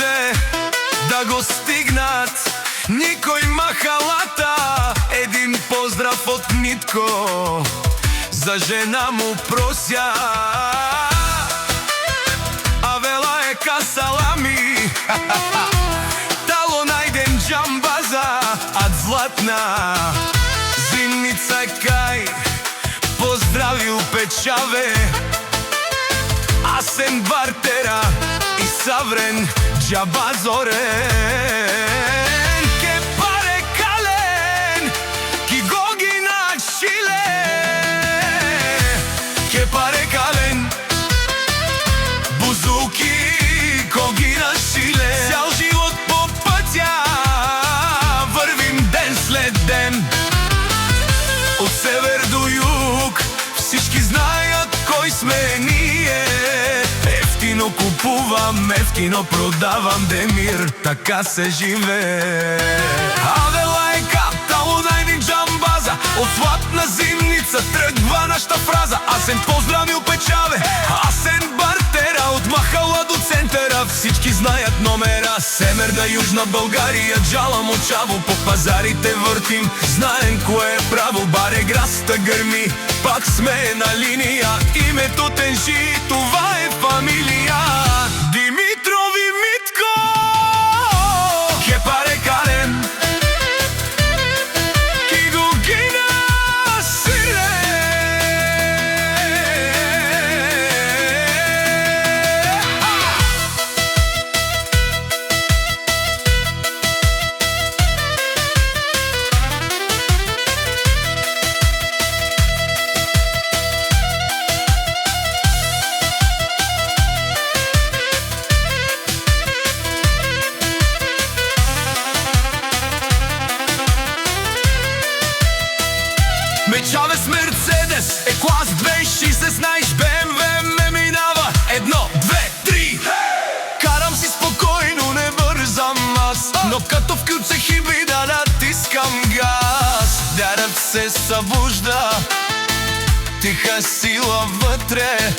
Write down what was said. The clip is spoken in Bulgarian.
се да го стигнат никој махалата. Един поздрав од Митко за жена му просја, а вела е касалами. Тало најден джамбаза ад златна зимница кај поздравил печаве. Асен Бартера и Саврен Джабазорен. Ке паре кален ки гоги на шиле. Ке паре кален бузуки коги на шиле. Цял живот по пътя вървим ден след ден, от север до юг всички знаят кой сме ние. Ефтино купувам, ефтино продавам, Демир, така се живее. Авела е каптало најни джамбаза, от златна зимница тръгва нашата фраза. Асен поздравил печаве, Асен Бартера, от махала до центъра всички знаят номера. Северна южна България, джала мочаво по пазарите въртим. Знаем кое е право, баре граста гърми, пак сме на линия. Името тежи, това е фамилия. Димитрови Митко, ке паре кален ки го гина сире. Мечаве с Мерцедес, Е-клас 260, знаеш, БМВ ме минава. 1, 2, 3. Карам си спокойно, не бързам аз, но като включа хибрида натискам газ. Дарът се събужда, тиха сила вътре,